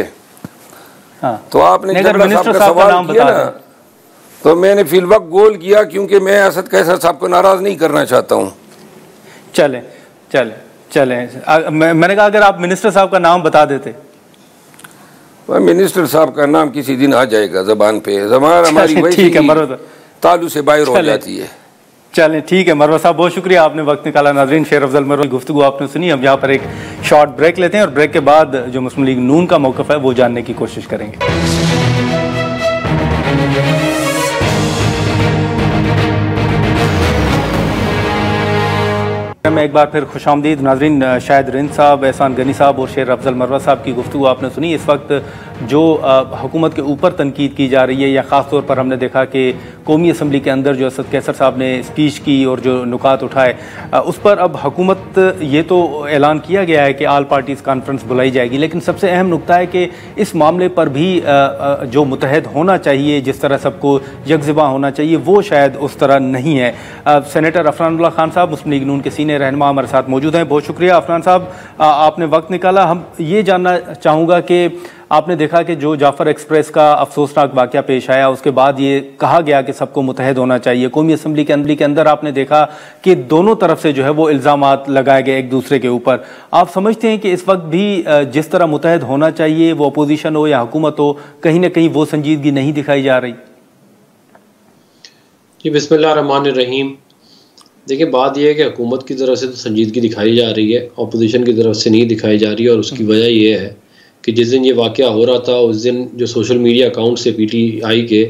S1: हाँ।
S4: तो आपने झगड़ा साहब का सवाल किया ना, तो मैंने फिलवक्त गोल किया, क्योंकि मैं असद कैसर साहब को नाराज नहीं करना चाहता हूँ।
S1: चलें चलें चलें, मैंने कहा अगर आप मिनिस्टर साहब का नाम बता देते।
S4: मिनिस्टर साहब का नाम किसी दिन आ जाएगा जबान पे, जबान हमारी वैसी तालु से बाहर हो जाती है।
S1: चलें ठीक है मरवा साहब, बहुत शुक्रिया, आपने वक्त निकाला। नाज़रीन, शेर अफजल मरवा की गुफ्तगू आपने सुनी। हम यहाँ पर एक शॉर्ट ब्रेक लेते हैं और ब्रेक के बाद जो मुस्लिम लीग नून का मौक़िफ़ है वो जानने की कोशिश करेंगे। मैं एक बार फिर खुशामदीद नाजरीन। शायद रिंद साहब, एहसान गनी साहब और शेर अफजल मरवत साहब की गुफ्तगू आपने सुनी। इस वक्त जो हुकूमत के ऊपर तनकीद की जा रही है, या ख़ास तौर पर हमने देखा कि कौमी असम्बली के अंदर जो असद कैसर साहब ने स्पीच की और जो नुकात उठाए, उस पर अब हुकूमत ये तो ऐलान किया गया है कि आल पार्टीज़ कॉन्फ्रेंस बुलाई जाएगी, लेकिन सबसे अहम नुकता है कि इस मामले पर भी जो मुतहद होना चाहिए, जिस तरह सबको यकज़बा होना चाहिए, वो शायद उस तरह नहीं है। सेनेटर अफरान खान साहब मुस्लिम लीग नून के सीनियर रहनुमा हमारे साथ मौजूद हैं। बहुत शुक्रिया अफरान साहब, आपने वक्त निकाला। हम ये जानना चाहूँगा कि आपने देखा कि जो जाफर एक्सप्रेस का अफसोसनाक वाक़या पेश आया, उसके बाद ये कहा गया कि सबको मुतहद होना चाहिए। कौमी असम्बली के अंदर आपने देखा कि दोनों तरफ से जो है वो इल्ज़ामात लगाए गए एक दूसरे के ऊपर। आप समझते हैं कि इस वक्त भी जिस तरह मुतहद होना चाहिए, वो अपोजिशन हो या हुकूमत हो, कहीं ना कहीं वो संजीदगी नहीं दिखाई जा रही?
S5: जी, बिस्मिल्लाहिर्रहमानिर्रहीम। देखिए, बात यह है कि हुकूमत की तरफ से तो संजीदगी दिखाई जा रही है, अपोजिशन की तरफ से नहीं दिखाई जा रही है। और उसकी वजह यह है कि जिस दिन ये वाक़या हो रहा था, उस दिन जो सोशल मीडिया अकाउंट से PTI के,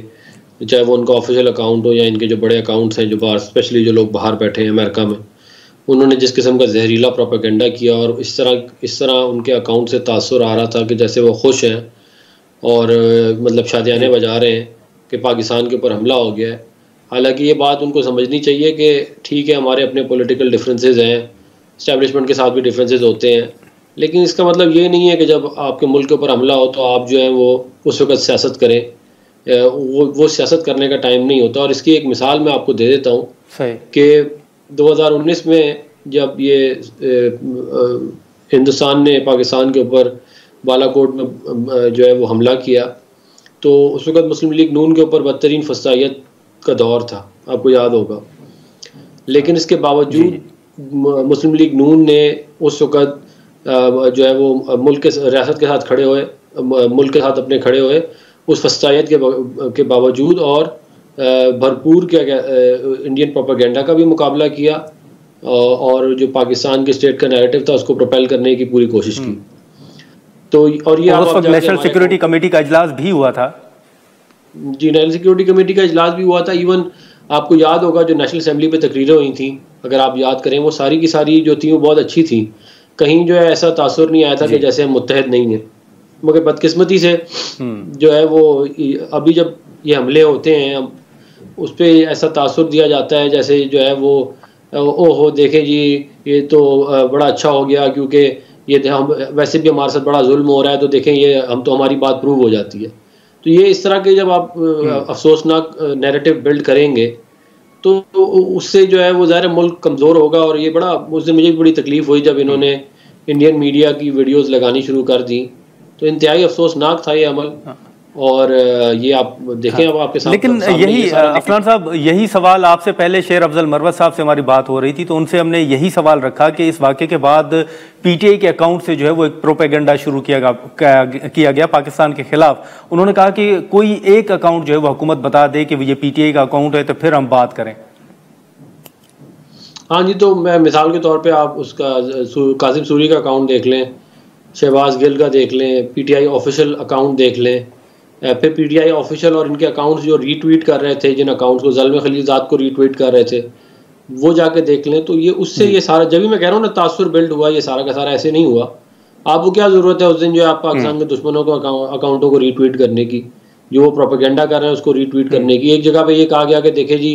S5: चाहे वो उनका ऑफिशियल अकाउंट हो या इनके जो बड़े अकाउंट्स हैं जो बाहर, स्पेशली जो लोग बाहर बैठे हैं अमेरिका में, उन्होंने जिस किस्म का जहरीला प्रोपेगेंडा किया और इस तरह उनके अकाउंट से तासुर आ रहा था कि जैसे वो खुश हैं और मतलब शादियाने बजा रहे हैं कि पाकिस्तान के ऊपर हमला हो गया है। हालांकि ये बात उनको समझनी चाहिए कि ठीक है, हमारे अपने पॉलिटिकल डिफरेंसेस हैं, इस्टेब्लिशमेंट के साथ भी डिफरेंसेस होते हैं, लेकिन इसका मतलब ये नहीं है कि जब आपके मुल्क के ऊपर हमला हो तो आप जो है वो उस वक्त सियासत करें। वो सियासत करने का टाइम नहीं होता। और इसकी एक मिसाल मैं आपको दे देता हूँ कि 2019 में जब ये हिंदुस्तान ने पाकिस्तान के ऊपर बालाकोट में जो है वो हमला किया, तो उस वक्त मुस्लिम लीग नून के ऊपर बदतरीन फसाइयत का दौर था, आपको याद होगा। लेकिन इसके बावजूद मुस्लिम लीग नून ने उस वक्त जो है वो मुल्क के रियासत के साथ खड़े हुए, मुल्क के साथ अपने खड़े हुए उस फसाइयत के बावजूद, और भरपूर इंडियन प्रोपेगेंडा का भी मुकाबला किया और जो पाकिस्तान के स्टेट का नैरेटिव था उसको प्रोपेल करने की पूरी कोशिश की। तो और ये
S1: उस वक्त नेशनल सिक्योरिटी कमेटी का इजलास भी हुआ था।
S5: जी, नेशनल सिक्योरिटी कमेटी का इजलास भी हुआ था। इवन आपको याद होगा जो नेशनल असेंबली पे तकरीरें हुई थी, अगर आप याद करें, वो सारी की सारी जो थी वो बहुत अच्छी थी। कहीं जो है ऐसा तासुर नहीं आया था कि जैसे हम मुत्तहद नहीं है। मगर बदकिस्मती से जो है वो अभी जब ये हमले होते हैं उस पर ऐसा तासुर दिया जाता है जैसे जो है वो ओहो देखें जी ये तो बड़ा अच्छा हो गया, क्योंकि ये हम वैसे भी हमारे साथ बड़ा जुल्म हो रहा है, तो देखें ये हम तो हमारी बात प्रूव हो जाती है। तो ये इस तरह के जब आप अफसोसनाक नैरेटिव बिल्ड करेंगे तो उससे जो है वो ज़ाहिर मुल्क कमज़ोर होगा। और ये बड़ा, उस दिन मुझे बड़ी तकलीफ़ हुई जब इन्होंने इंडियन मीडिया की वीडियोस लगानी शुरू कर दी, तो इंतहाई अफसोसनाक था ये अमल। और ये आप देखें अब आपके साथ।
S1: लेकिन यही अफरान साहब, यही सवाल आपसे पहले शेर अफजल मरवत साहब से हमारी बात हो रही थी, तो उनसे हमने यही सवाल रखा कि इस वाक़े के बाद PTI के अकाउंट से जो है वो एक प्रोपेगेंडा शुरू किया गया पाकिस्तान के खिलाफ। उन्होंने कहा कि कोई एक अकाउंट जो है वो हुकूमत बता दे कि ये PTI का अकाउंट है, तो फिर हम बात करें।
S5: हाँ जी, तो मैं मिसाल के तौर पे आप उसका कासिम सूरी का अकाउंट देख लें, शहबाज गिल का देख लें, PTI ऑफिशियल अकाउंट देख लें, फिर PTI ऑफिशियल और इनके अकाउंट्स जो रीट्वीट कर रहे थे, जिन अकाउंट्स को ज़ल्म खलीज़ात को रीट्वीट कर रहे थे, वो जाके देख लें। तो ये उससे ये सारा, जब भी मैं कह रहा हूँ ना तासुर बिल्ड हुआ, ये सारा का सारा ऐसे नहीं हुआ। आपको क्या ज़रूरत है उस दिन जो है आप पाकिस्तान के दुश्मनों को अकाउंटों को रीट्वीट करने की, जो वो प्रोपेगेंडा कर रहे हैं उसको रीट्वीट करने की। एक जगह पे ये कहा गया कि देखे जी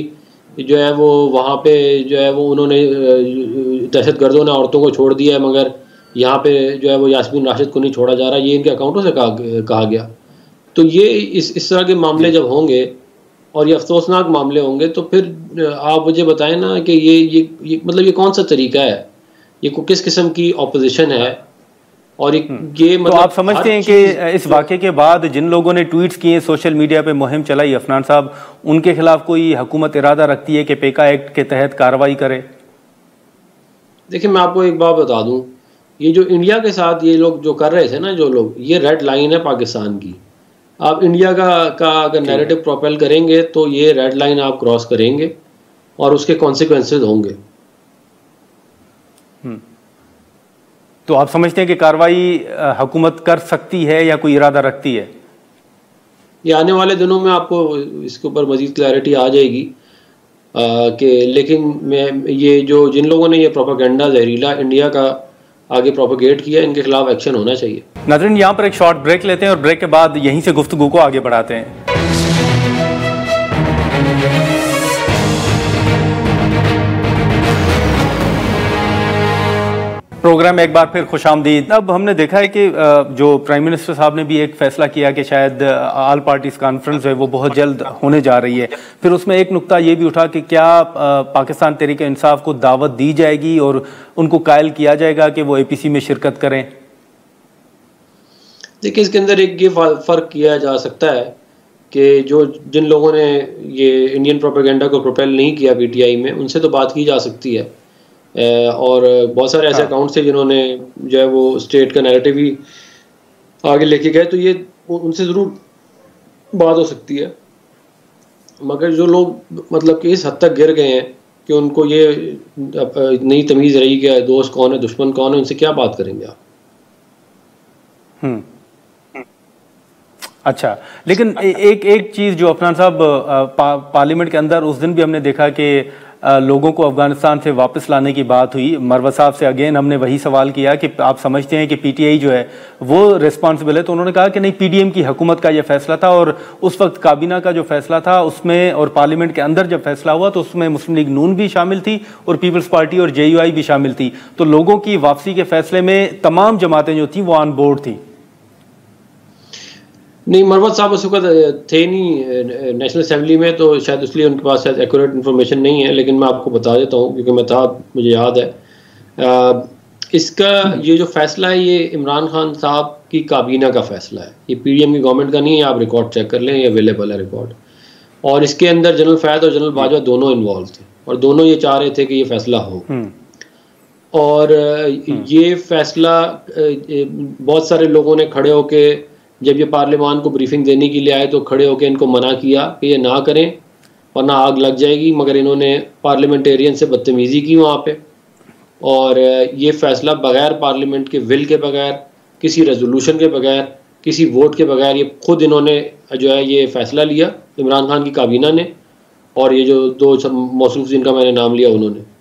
S5: जो है वो वहाँ पे जो है वो उन्होंने दहशतगर्दों ने औरतों को छोड़ दिया है, मगर यहाँ पे जो है वो यास्मीन राशिद को नहीं छोड़ा जा रहा, ये इनके अकाउंटों से कहा गया। तो ये इस तरह के मामले जब होंगे और ये अफसोसनाक मामले होंगे, तो फिर आप मुझे बताएं ना कि ये मतलब ये कौन सा तरीका है, ये किस किस्म की ऑपोजिशन है। और ये मतलब
S1: तो आप समझते हैं कि इस वाक़े के बाद जिन लोगों ने ट्वीट्स किए, सोशल मीडिया पे मुहिम चलाई अफनान साहब, उनके खिलाफ कोई हुकूमत इरादा रखती है कि पेका एक्ट के तहत कार्रवाई करे?
S5: देखिए, मैं आपको एक बात बता दूं, ये जो इंडिया के साथ ये लोग जो कर रहे थे ना, जो लोग, ये रेड लाइन है पाकिस्तान की। आप इंडिया का अगर नैरेटिव प्रोपेल करेंगे तो ये रेड लाइन आप क्रॉस करेंगे और उसके कॉन्सिक्वेंसेज होंगे।
S1: तो आप समझते हैं कि कार्रवाई हुकूमत कर सकती है या कोई इरादा रखती है?
S5: ये आने वाले दिनों में आपको इसके ऊपर मजीद क्लैरिटी आ जाएगी। कि लेकिन ये जो जिन लोगों ने ये प्रोपेगेंडा जहरीला इंडिया का आगे प्रोपेगेट किया, इनके खिलाफ एक्शन होना चाहिए।
S1: नाज़रीन, यहाँ पर एक शॉर्ट ब्रेक लेते हैं और ब्रेक के बाद यहीं से गुफ्तगू को आगे बढ़ाते हैं। प्रोग्राम में एक बार फिर खुशामदीद। अब हमने देखा है कि जो प्राइम मिनिस्टर साहब ने भी एक फैसला किया कि शायद ऑल पार्टीज कॉन्फ्रेंस है वो बहुत जल्द होने जा रही है। फिर उसमें एक नुक्ता ये भी उठा कि क्या पाकिस्तान तहरीक इंसाफ को दावत दी जाएगी और उनको कायल किया जाएगा कि वो APC में शिरकत करें।
S5: देखिए, इसके अंदर एक ये फ़र्क किया जा सकता है कि जिन लोगों ने ये इंडियन प्रोपेगेंडा को प्रोपेल नहीं किया PTI में, उनसे तो बात की जा सकती है, और बहुत सारे ऐसे अकाउंट्स थे जिन्होंने जो है वो स्टेट का नैरेटिव ही आगे लेके गए, तो ये उनसे ज़रूर बात हो सकती है। मगर जो लोग मतलब कि इस हद तक गिर गए हैं कि उनको ये नई तमीज़ रही कि दोस्त कौन है दुश्मन कौन है, उनसे क्या बात करेंगे आप।
S1: अच्छा, लेकिन एक चीज़ जो अफनान साहब पार्लियामेंट के अंदर उस दिन भी हमने देखा कि लोगों को अफगानिस्तान से वापस लाने की बात हुई। मरवा साहब से अगेन हमने वही सवाल किया कि आप समझते हैं कि PTI जो है वो रिस्पॉन्सिबल है, तो उन्होंने कहा कि नहीं, PDM की हुकूमत का यह फैसला था और उस वक्त काबीना का जो फैसला था उसमें और पार्लियामेंट के अंदर जब फैसला हुआ तो उसमें मुस्लिम लीग नून भी शामिल थी और पीपल्स पार्टी और JUI भी शामिल थी, तो लोगों की वापसी के फैसले में तमाम जमातें जो थी वो ऑन बोर्ड थी।
S5: नहीं, मरवत साहब उस वक्त थे नहीं नेशनल असेंबली में, तो शायद इसलिए उनके पास शायद एक्यूरेट इन्फॉर्मेशन नहीं है, लेकिन मैं आपको बता देता हूँ क्योंकि मैं था, मुझे याद है। इसका ये जो फैसला है ये इमरान खान साहब की काबीना का फैसला है, ये PDM की गवर्नमेंट का नहीं है। आप रिकॉर्ड चेक कर लें, ये अवेलेबल है रिकॉर्ड। और इसके अंदर जनरल फैद और जनरल बाजवा दोनों इन्वॉल्व थे और दोनों ये चाह रहे थे कि ये फैसला हो। और ये फैसला बहुत सारे लोगों ने खड़े होके, जब ये पार्लियामान को ब्रीफिंग देने के लिए आए तो खड़े होकर इनको मना किया कि ये ना करें वरना आग लग जाएगी, मगर इन्होंने पार्लियामेंटेरियन से बदतमीज़ी की वहाँ पे, और ये फैसला बगैर पार्लियामेंट के विल के बगैर, किसी रेजोल्यूशन के बगैर, किसी वोट के बगैर ये खुद इन्होंने जो है ये फैसला लिया, इमरान खान की काबीना ने और ये जो दो मौसूफ जिनका मैंने नाम लिया उन्होंने।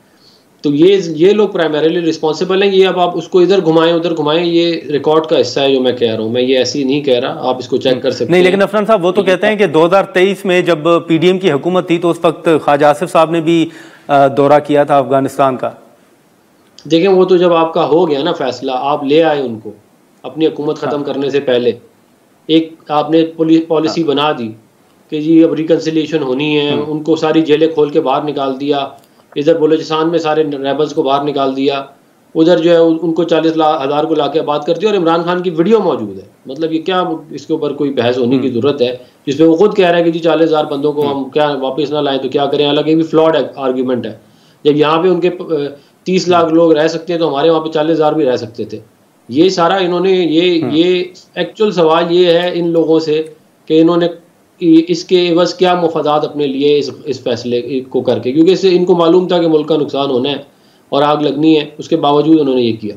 S5: तो ये लोग प्राइमरीली रिस्पॉन्सिबल हैं। ये अब आप उसको इधर घुमाएं उधर घुमाएं, ये रिकॉर्ड का हिस्सा है जो मैं कह रहा हूँ, मैं ये ऐसे ही नहीं कह रहा, आप इसको चेक कर सकते हैं।
S1: नहीं, लेकिन अफनान साहब वो तो कहते हैं कि 2023 में जब PDM की हुकूमत थी तो उस वक्त ख्वाजा आसिफ साहब ने भी दौरा किया था अफगानिस्तान का।
S5: देखें, वो तो जब आपका हो गया ना फैसला, आप ले आए उनको अपनी हुकूमत ख़त्म करने से पहले, एक आपने पॉलिसी बना दी कि जी अब रिकन्सिलिएशन होनी है, उनको सारी जेलें खोल के बाहर निकाल दिया, इधर बलूचिस्तान में सारे रेबल्स को बाहर निकाल दिया, उधर जो है उनको 40,000 को लाके बात कर दिया, और इमरान खान की वीडियो मौजूद है। मतलब ये क्या, इसके ऊपर कोई बहस होने की ज़रूरत है, जिसमें वो खुद कह रहा है कि जी 40,000 बंदों को हम क्या वापस ना लाएं तो क्या करें। हालांकि ये भी फ्लॉड आर्ग्यूमेंट है, जब यहाँ पे उनके 30 लाख लोग रह सकते हैं तो हमारे वहाँ पे 40,000 भी रह सकते थे। ये सारा इन्होंने ये एक्चुअल सवाल ये है इन लोगों से कि इन्होंने इसके बस क्या मुफादात अपने लिए इस फैसले को करके, क्योंकि इससे इनको मालूम था कि मुल्क का नुकसान होना है और आग लगनी है, उसके बावजूद उन्होंने ये किया।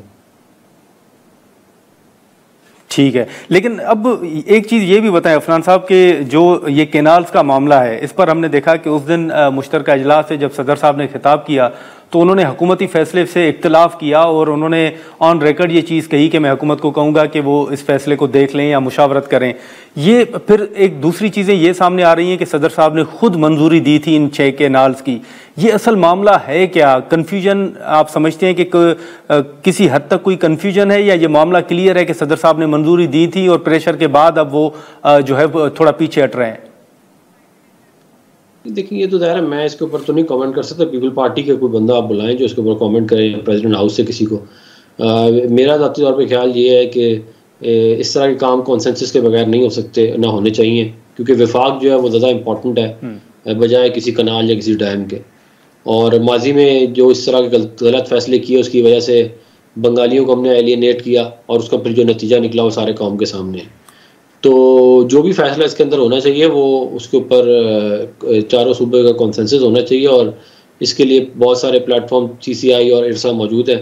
S1: ठीक है, लेकिन अब एक चीज़ ये भी बताएं अफनान साहब कि जो ये केनाल्स का मामला है, इस पर हमने देखा कि उस दिन मुश्तरका इजलास से जब सदर साहब ने खिताब किया तो उन्होंने हुकूमती फैसले से इख्तलाफ किया और उन्होंने ऑन रिकॉर्ड ये चीज़ कही कि मैं हुकूमत को कहूँगा कि वो इस फैसले को देख लें या मुशावरत करें। ये फिर एक दूसरी चीज़ें ये सामने आ रही हैं कि सदर साहब ने खुद मंजूरी दी थी इन 6 केनाल्स की। ये असल मामला है क्या? कन्फ्यूजन आप समझते हैं कि किसी हद तक कोई कन्फ्यूजन है, या ये मामला क्लियर है कि सदर साहब ने मंजूरी दी थी और प्रेशर के बाद अब वो जो है थोड़ा पीछे हट रहे हैं?
S5: देखिए, ये तो ज़ाहिर है मैं इसके ऊपर तो नहीं कमेंट कर सकता। पीपल पार्टी के कोई बंदा आप बुलाएं जो इसके ऊपर कमेंट करे, प्रेसिडेंट हाउस से किसी को। मेरा ज़ाती तौर पे ख्याल ये है कि इस तरह के काम कॉन्सेंसस के बगैर नहीं हो सकते, ना होने चाहिए, क्योंकि विफाक जो है वो ज़्यादा इंपॉर्टेंट है बजाय किसी कनाल या किसी डैम के। और माजी में जो इस तरह के गलत फैसले किए उसकी वजह से बंगालियों को हमने एलियनेट किया और उसका फिर जो नतीजा निकला वो सारे कौम के सामने है। तो जो भी फैसला इसके अंदर होना चाहिए वो उसके ऊपर चारों सूबे का कॉन्सेंसस होना चाहिए, और इसके लिए बहुत सारे प्लेटफॉर्म CCI और इरसा मौजूद है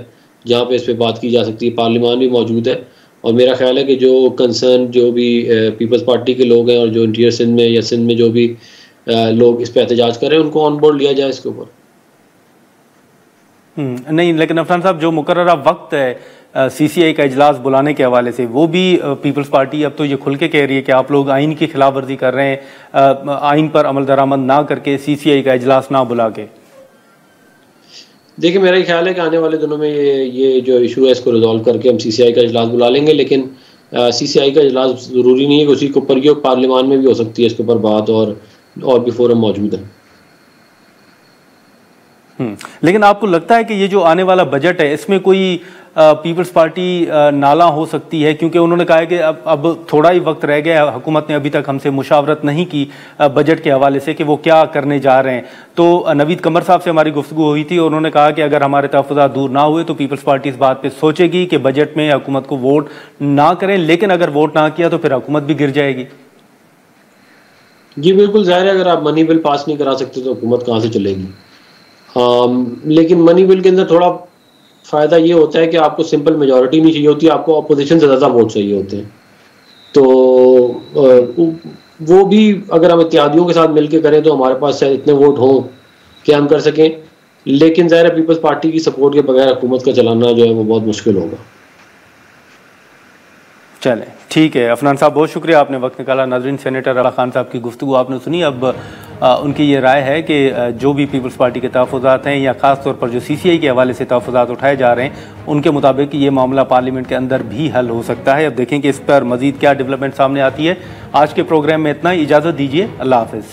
S5: जहाँ पे इस पर बात की जा सकती है। पार्लियामान भी मौजूद है, और मेरा ख्याल है कि जो कंसर्न जो भी पीपल्स पार्टी के लोग हैं और जो इंटीरियर सिंध में या सिंध में जो भी लोग इस पे एहतजाज कर रहे हैं, उनको ऑन बोर्ड लिया जाए इसके ऊपर।
S1: नहीं, लेकिन अफरान साहब जो मुकर्ररा वक्त है सीसीआई का इजलास बुलाने के हवाले से, वो भी पीपल्स पार्टी अब तो ये खुल के कह रही है कि आप लोग आइन की खिलाफ वर्जी कर रहे हैं, आइन पर अमल दरामद ना करके सीसीआई का इजलास ना बुला के।
S5: देखिए, मेरा ख्याल है कि आने वाले दिनों में ये जो इशू है इसको रिजॉल्व करके हम सीसीआई का इजलास बुला लेंगे, लेकिन सीसीआई का इजलास ज़रूरी नहीं है कि उसी के ऊपर ये पार्लियामान में भी हो सकती है इसके ऊपर बात, और भी फोरम मौजूद है।
S1: लेकिन आपको लगता है कि ये जो आने वाला बजट है इसमें कोई पीपल्स पार्टी नाला हो सकती है? क्योंकि उन्होंने कहा है कि अब थोड़ा ही वक्त रह गया, हुकूमत ने अभी तक हमसे मुशावरत नहीं की बजट के हवाले से कि वो क्या करने जा रहे हैं। तो नवीद कमर साहब से हमारी गुफ्तगू हुई थी और उन्होंने कहा कि अगर हमारे तहफ़्फ़ुज़ात दूर ना हुए तो पीपल्स पार्टी इस बात पर सोचेगी कि बजट में हुकूमत को वोट ना करें, लेकिन अगर वोट ना किया तो फिर हुकूमत भी गिर जाएगी।
S5: जी बिल्कुल, ज़ाहिर है, अगर आप मनी बिल पास नहीं करा सकते तो हुकूमत कहाँ से चलेगी। लेकिन मनी बिल के अंदर थोड़ा फ़ायदा ये होता है कि आपको सिंपल मेजॉरिटी नहीं चाहिए होती, आपको अपोजिशन से ज़्यादा वोट चाहिए होते हैं। तो वो भी अगर हम इत्तेहादियों के साथ मिलकर करें तो हमारे पास शायद इतने वोट हों कि हम कर सकें, लेकिन ज़ाहिर है पीपल्स पार्टी की सपोर्ट के बगैर हुकूमत का चलाना जो है वो बहुत मुश्किल होगा।
S1: चलें, ठीक है अफनान साहब, बहुत शुक्रिया, आपने वक्त निकाला। नाज़रीन, सेनेटर अला खान साहब की गुफ्तगू आपने सुनी। अब उनकी ये राय है कि जो भी पीपल्स पार्टी के तहफ़्फ़ुज़ात हैं या ख़ास तौर पर जो सीसीआई के हवाले से तहफ़्फ़ुज़ात उठाए जा रहे हैं, उनके मुताबिक ये मामला पार्लियामेंट के अंदर भी हल हो सकता है। अब देखें कि इस पर मज़ीद क्या डेवलपमेंट सामने आती है। आज के प्रोग्राम में इतना ही, इजाज़त दीजिए, अल्लाह हाफ़िज़।